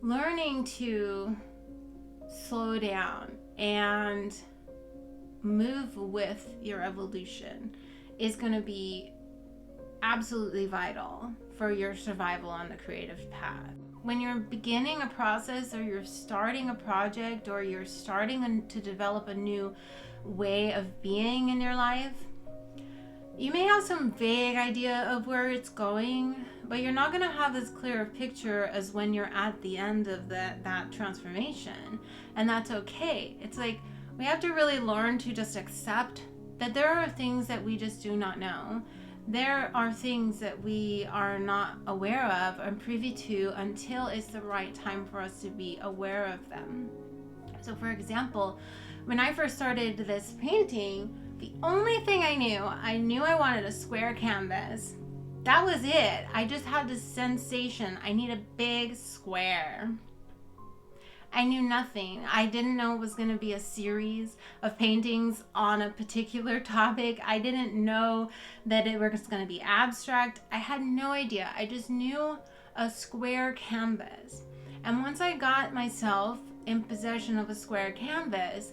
learning to slow down and move with your evolution is going to be absolutely vital for your survival on the creative path. When you're beginning a process, or you're starting a project, or you're starting to develop a new way of being in your life, you may have some vague idea of where it's going, but you're not going to have as clear a picture as when you're at the end of that transformation. And that's okay. It's like we have to really learn to just accept that there are things that we just do not know. There are things that we are not aware of and privy to until it's the right time for us to be aware of them. So for example, when I first started this painting, the only thing I knew I wanted a square canvas. That was it. I just had this sensation. I need a big square. I knew nothing. I didn't know it was going to be a series of paintings on a particular topic. I didn't know that it was going to be abstract. I had no idea. I just knew a square canvas. And once I got myself in possession of a square canvas,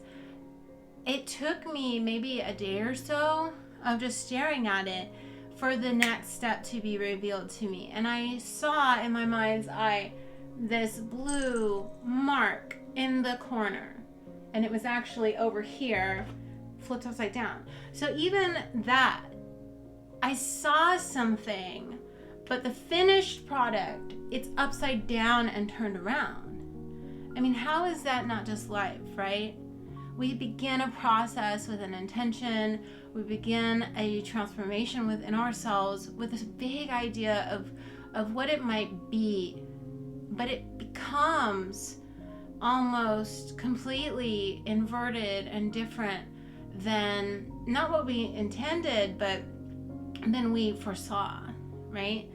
it took me maybe a day or so of just staring at it for the next step to be revealed to me. And I saw in my mind's eye this blue mark in the corner, and it was actually over here, flipped upside down. So even that, I saw something, but the finished product, it's upside down and turned around. I mean, how is that not just life, right? We begin a process with an intention. We begin a transformation within ourselves with this big idea of what it might be, but it becomes almost completely inverted and different than not what we intended, but than we foresaw, right?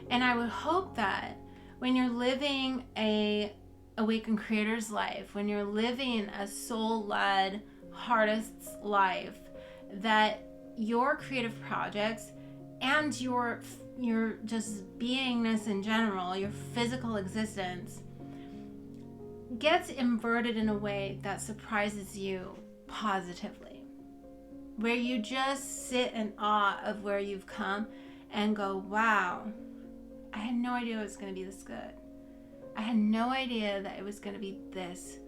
And I would hope that when you're living a awakened creator's life, when you're living a soul-led artist's life, that your creative projects and your just beingness in general, your physical existence, gets inverted in a way that surprises you positively, where you just sit in awe of where you've come and go, wow, I had no idea it was going to be this good. I had no idea that it was going to be this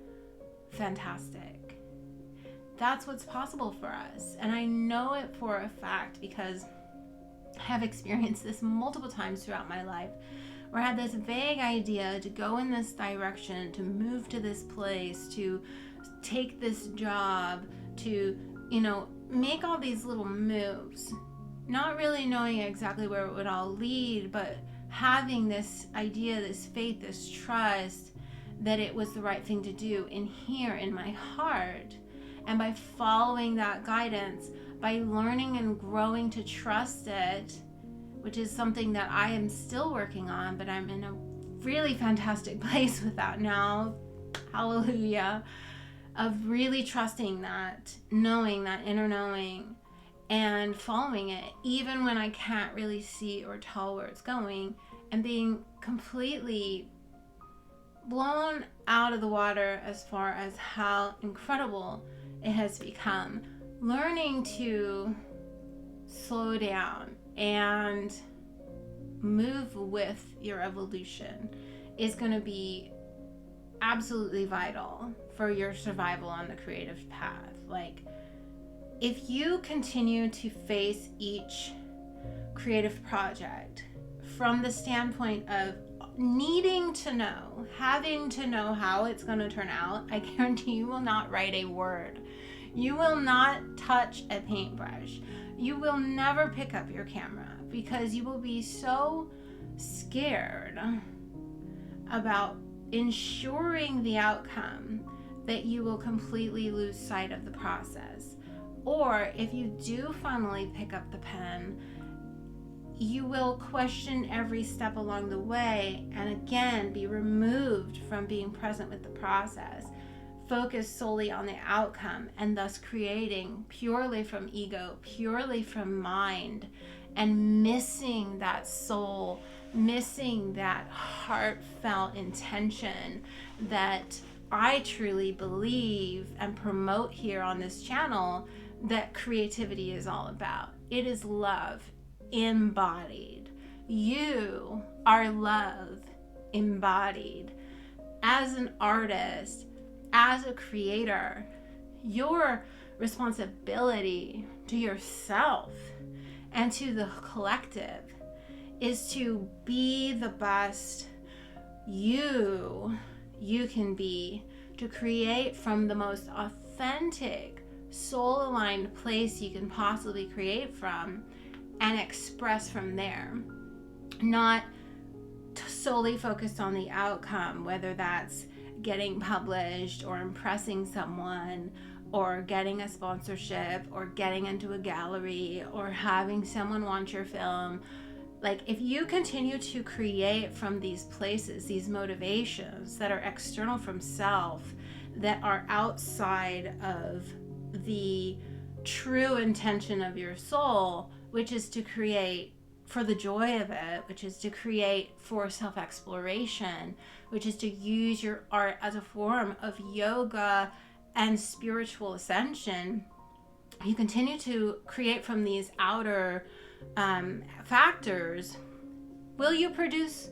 fantastic. That's what's possible for us. And I know it for a fact because I have experienced this multiple times throughout my life, where I had this vague idea to go in this direction, to move to this place, to take this job, to, make all these little moves, not really knowing exactly where it would all lead, but having this idea, this faith, this trust that it was the right thing to do in here in my heart. And by following that guidance, by learning and growing to trust it, which is something that I am still working on, but I'm in a really fantastic place with that now, hallelujah, of really trusting that, knowing that inner knowing, and following it, even when I can't really see or tell where it's going, and being completely blown out of the water as far as how incredible it has become. Learning to slow down and move with your evolution is going to be absolutely vital for your survival on the creative path. Like, if you continue to face each creative project from the standpoint of needing to know, having to know how it's going to turn out, I guarantee you will not write a word. You will not touch a paintbrush. You will never pick up your camera because you will be so scared about ensuring the outcome that you will completely lose sight of the process. Or if you do finally pick up the pen, you will question every step along the way and again be removed from being present with the process, focus solely on the outcome, and thus creating purely from ego, purely from mind, and missing that soul, missing that heartfelt intention that I truly believe and promote here on this channel that creativity is all about. It is love embodied. You are love embodied. As an artist, as a creator, your responsibility to yourself and to the collective is to be the best you can be, to create from the most authentic, soul-aligned place you can possibly create from and express from there. Not solely focused on the outcome, whether that's getting published or impressing someone or getting a sponsorship or getting into a gallery or having someone want your film. Like, if you continue to create from these places, these motivations that are external from self, that are outside of the true intention of your soul, which is to create for the joy of it, which is to create for self-exploration, which is to use your art as a form of yoga and spiritual ascension, you continue to create from these outer factors. Will you produce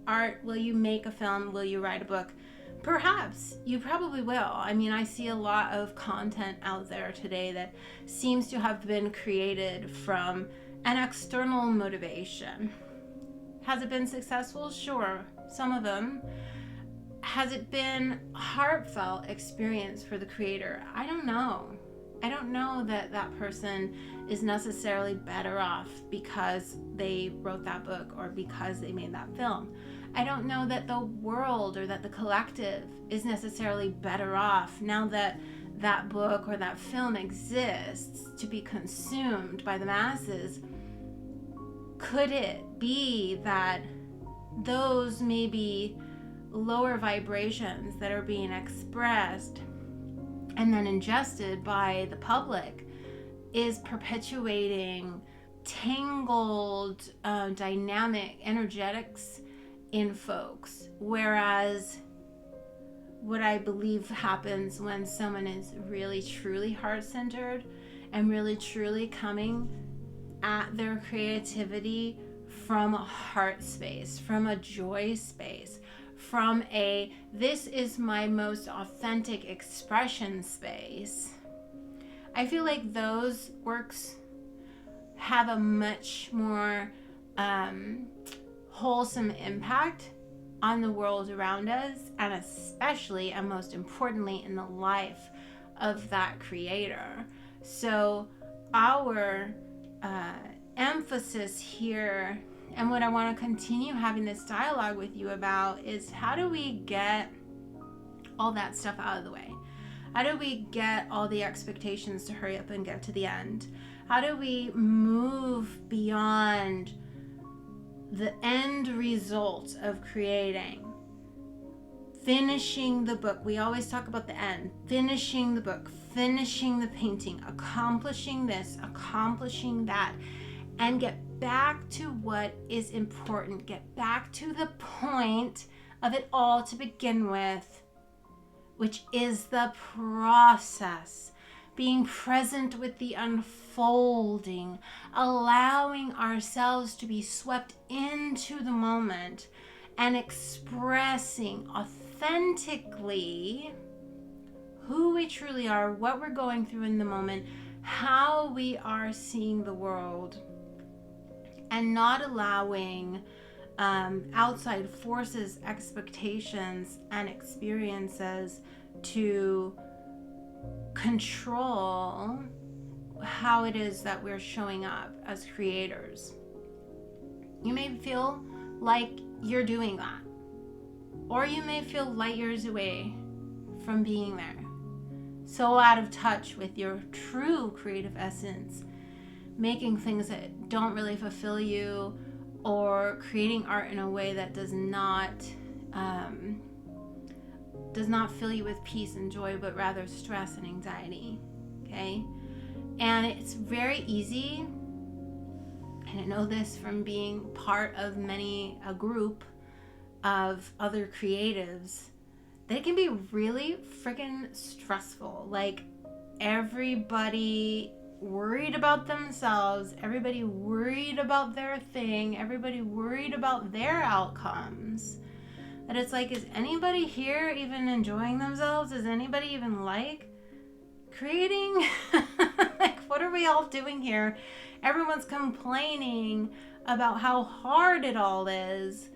art? Will you make a film? Will you write a book? Perhaps. You probably will. I mean, I see a lot of content out there today that seems to have been created from an external motivation. Has it been successful? Sure, some of them. Has it been a heartfelt experience for the creator? I don't know. I don't know that that person is necessarily better off because they wrote that book or because they made that film. I don't know that the world or that the collective is necessarily better off now that that book or that film exists to be consumed by the masses. Could it be that those maybe lower vibrations that are being expressed and then ingested by the public is perpetuating tangled dynamic energetics in folks, whereas what I believe happens when someone is really truly heart-centered and really truly coming at their creativity from a heart space, from a joy space, from a this is my most authentic expression space, I feel like those works have a much more wholesome impact on the world around us, and especially and most importantly in the life of that creator. So our emphasis here, and what I want to continue having this dialogue with you about, is how do we get all that stuff out of the way? How do we get all the expectations to hurry up and get to the end? How do we move beyond the end result of creating? Finishing the book. We always talk about the end. Finishing the book, finishing the painting, accomplishing this, accomplishing that, and get back to what is important. Get back to the point of it all to begin with, which is the process. Being present with the unfolding, allowing ourselves to be swept into the moment and expressing authentically who we truly are, what we're going through in the moment, how we are seeing the world, and not allowing outside forces, expectations, and experiences to control how it is that we're showing up as creators. You may feel like you're doing that, or you may feel light years away from being there, so out of touch with your true creative essence, making things that don't really fulfill you, or creating art in a way that does not fill you with peace and joy, but rather stress and anxiety. Okay? And it's very easy and I know this from being part of a group of other creatives, that it can be really freaking stressful. Like, everybody worried about themselves, everybody worried about their thing, everybody worried about their outcomes. That it's like, is anybody here even enjoying themselves? Is anybody even like creating? Like, what are we all doing here? Everyone's complaining about how hard it all is,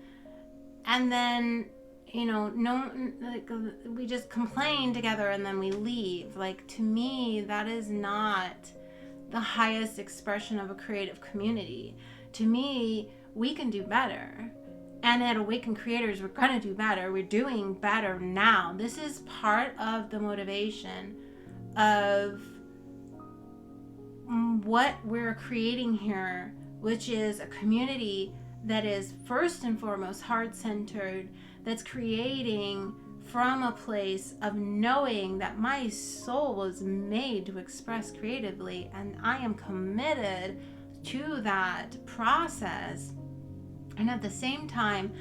and then we just complain together and then we leave. Like, to me, that is not the highest expression of a creative community. To me, we can do better. And at Awakened Creators, we're going to do better. We're doing better now. This is part of the motivation of what we're creating here, which is a community that is first and foremost heart-centered, that's creating from a place of knowing that my soul was made to express creatively, and I am committed to that process. And at the same time,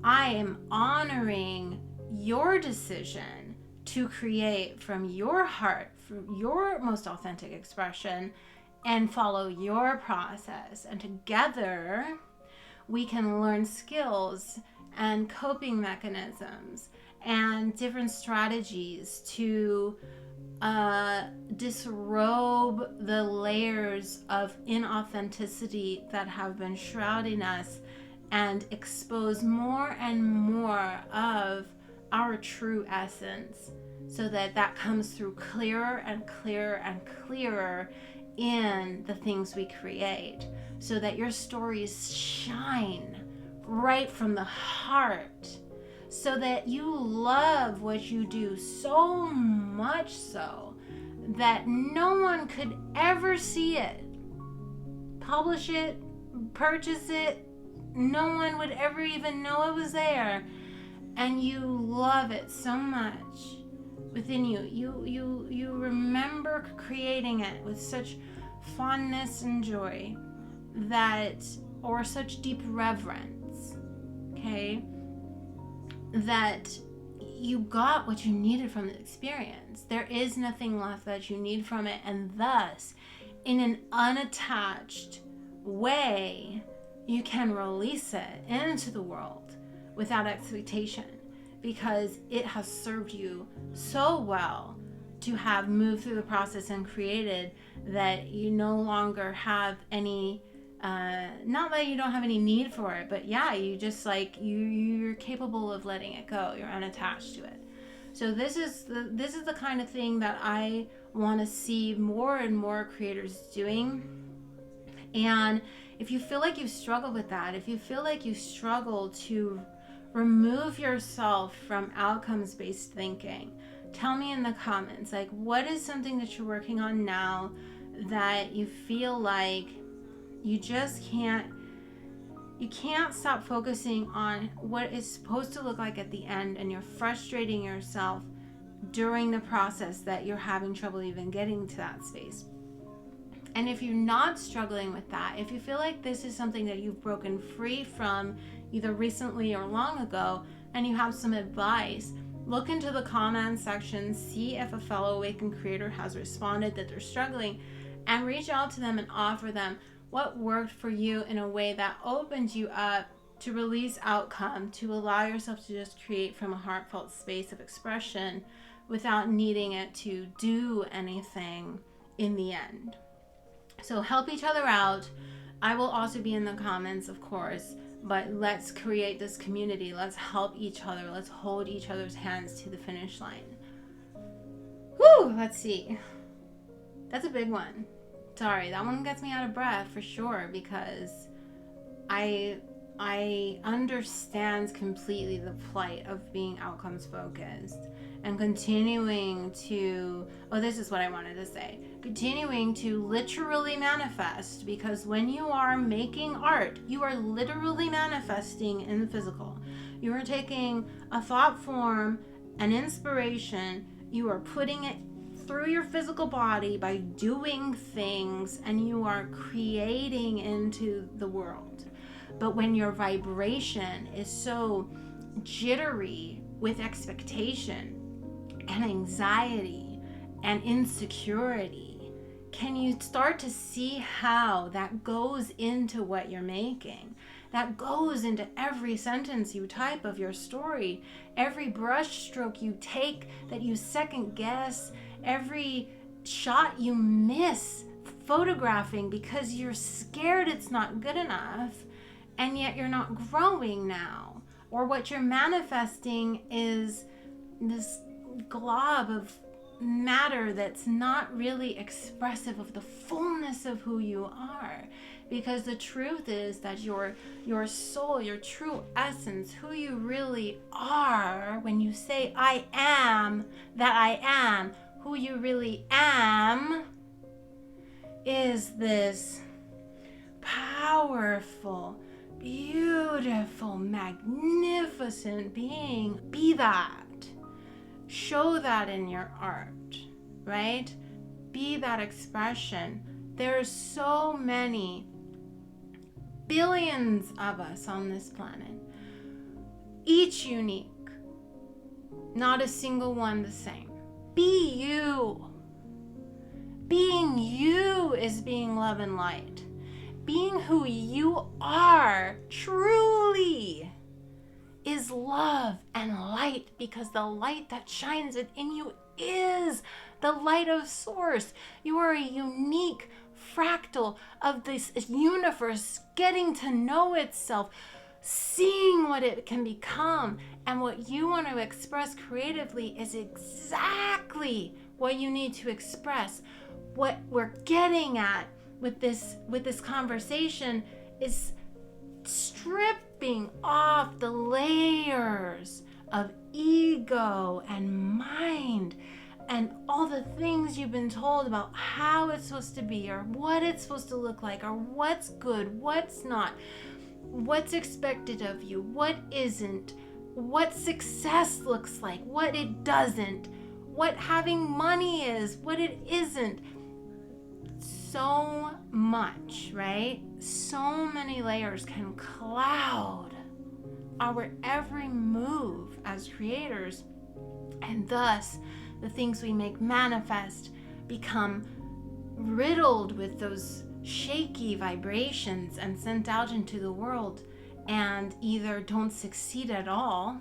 I am honoring your decision to create from your heart, from your most authentic expression, and follow your process. And together, we can learn skills and coping mechanisms and different strategies to disrobe the layers of inauthenticity that have been shrouding us, and expose more and more of our true essence, so that comes through clearer and clearer and clearer in the things we create, so that your stories shine right from the heart, so that you love what you do so much so that no one could ever see it, publish it, purchase it. No one would ever even know it was there, and you love it so much within you. You remember creating it with such fondness and joy, or such deep reverence, okay, that you got what you needed from the experience. There is nothing left that you need from it, and thus, in an unattached way, you can release it into the world without expectation, because it has served you so well to have moved through the process and created, that you no longer have any, not that you don't have any need for it, but yeah, you just like, you're capable of letting it go. You're unattached to it. So this is the kind of thing that I want to see more and more creators doing. And if you feel like you've struggled with that, if you feel like you struggle to remove yourself from outcomes-based thinking, tell me in the comments, like, what is something that you're working on now that you feel like you just can't stop focusing on what is supposed to look like at the end, and you're frustrating yourself during the process that you're having trouble even getting to that space. And if you're not struggling with that, if you feel like this is something that you've broken free from either recently or long ago, and you have some advice, look into the comments section, see if a fellow Awakened Creator has responded that they're struggling, and reach out to them and offer them what worked for you in a way that opens you up to release outcome, to allow yourself to just create from a heartfelt space of expression without needing it to do anything in the end. So help each other out. I will also be in the comments, of course, but let's create this community. Let's help each other. Let's hold each other's hands to the finish line. Whew, let's see. That's a big one. Sorry, that one gets me out of breath for sure, because I understand completely the plight of being outcomes focused and continuing to, this is what I wanted to say, continuing to literally manifest, because when you are making art, you are literally manifesting in the physical. You are taking a thought form, an inspiration, you are putting it through your physical body by doing things, and you are creating into the world. But when your vibration is so jittery with expectation and anxiety and insecurity, can you start to see how that goes into what you're making? That goes into every sentence you type of your story, every brush stroke you take that you second guess, every shot you miss photographing because you're scared it's not good enough, and yet you're not growing now. Or what you're manifesting is this glob of matter that's not really expressive of the fullness of who you are. Because the truth is that your soul, your true essence, who you really are, when you say I am that I am, who you really am is this powerful, beautiful, magnificent being. Be that. Show that in your art, right? Be that expression. There's so many billions of us on this planet, each unique, not a single one the same. Be you. Being you is being love and light. Being who you are truly is love and light, because the light that shines within you is the light of source. You are a unique fractal of this universe getting to know itself, seeing what it can become, and what you want to express creatively is exactly what you need to express. What we're getting at with this conversation is stripping off the layers of ego and mind and all the things you've been told about how it's supposed to be, or what it's supposed to look like, or what's good, what's not, what's expected of you, what isn't, what success looks like, what it doesn't, what having money is, what it isn't. So much, right? So many layers can cloud our every move as creators, and thus the things we make manifest become riddled with those shaky vibrations and sent out into the world, and either don't succeed at all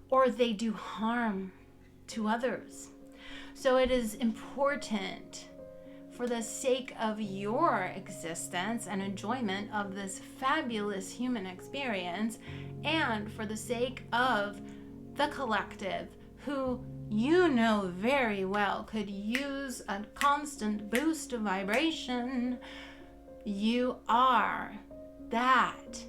or they do harm to others. So it is important, for the sake of your existence and enjoyment of this fabulous human experience, and for the sake of the collective, who you know very well could use a constant boost of vibration, you are that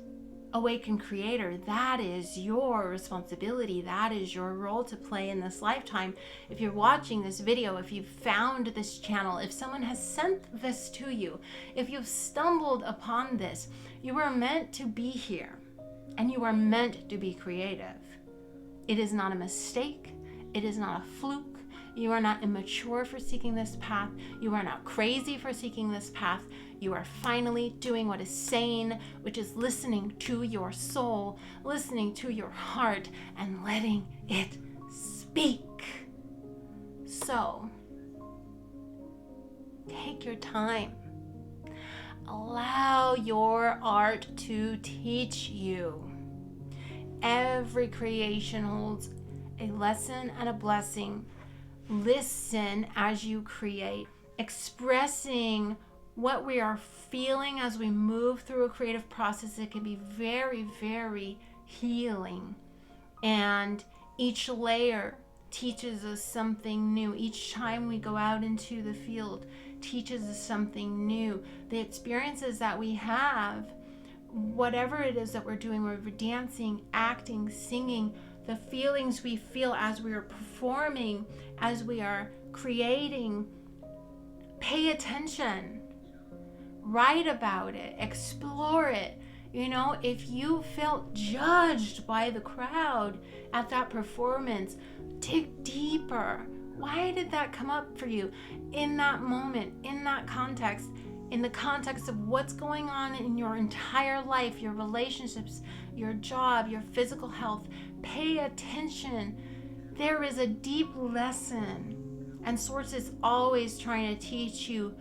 awakened creator. That is your responsibility. That is your role to play in this lifetime. If you're watching this video, if you've found this channel, if someone has sent this to you, if you've stumbled upon this, you are meant to be here, and you are meant to be creative. It is not a mistake. It is not a fluke. You are not immature for seeking this path. You are not crazy for seeking this path. You are finally doing what is sane, which is listening to your soul, listening to your heart, and letting it speak. So, take your time. Allow your art to teach you. Every creation holds a lesson and a blessing. Listen as you create, expressing what we are feeling as we move through a creative process. It can be very, very healing. And each layer teaches us something new. Each time we go out into the field teaches us something new. The experiences that we have, whatever it is that we're doing, whether we're dancing, acting, singing, the feelings we feel as we are performing, as we are creating, pay attention. Write about it, explore it. You know, if you felt judged by the crowd at that performance, dig deeper. Why did that come up for you in that moment, in that context, in the context of what's going on in your entire life, your relationships, your job, your physical health? Pay attention. There is a deep lesson, and Source is always trying to teach you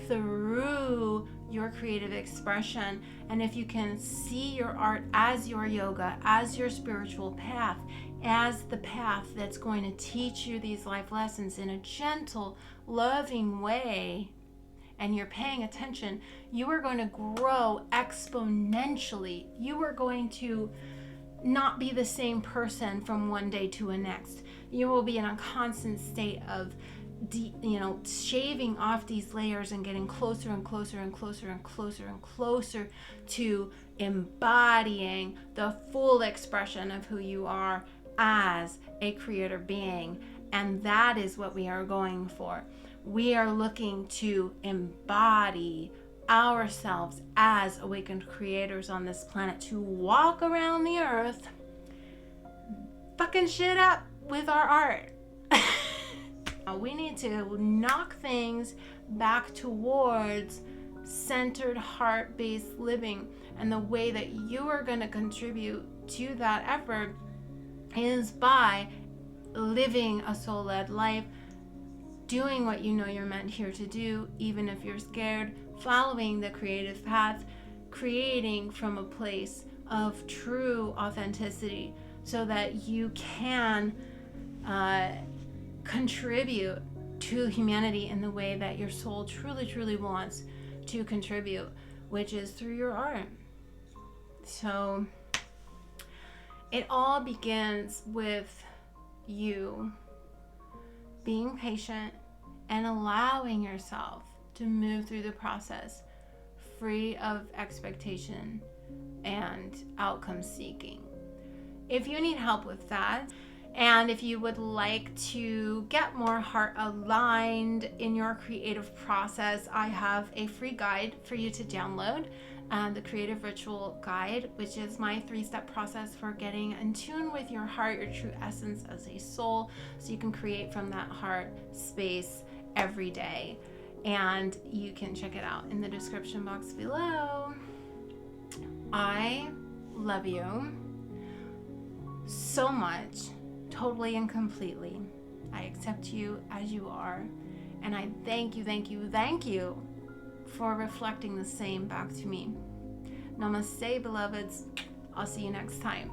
through your creative expression. And if you can see your art as your yoga, as your spiritual path, as the path that's going to teach you these life lessons in a gentle, loving way, and you're paying attention, you are going to grow exponentially. You are going to not be the same person from one day to the next. You will be in a constant state of shaving off these layers and getting closer and closer and closer and closer and closer to embodying the full expression of who you are as a creator being. And that is what we are going for. We are looking to embody ourselves as awakened creators on this planet, to walk around the earth fucking shit up with our art. We need to knock things back towards centered, heart-based living. And the way that you are going to contribute to that effort is by living a soul-led life, doing what you know you're meant here to do, even if you're scared, following the creative path, creating from a place of true authenticity so that you can contribute to humanity in the way that your soul truly, truly wants to contribute, which is through your art. So it all begins with you being patient and allowing yourself to move through the process free of expectation and outcome seeking. If you need help with that, and if you would like to get more heart aligned in your creative process, I have a free guide for you to download, the Creative Ritual Guide, which is my 3-step process for getting in tune with your heart, your true essence as a soul, so you can create from that heart space every day. And you can check it out in the description box below. I love you so much, totally and completely. I accept you as you are, and I thank you for reflecting the same back to me. Namaste, beloveds. I'll see you next time.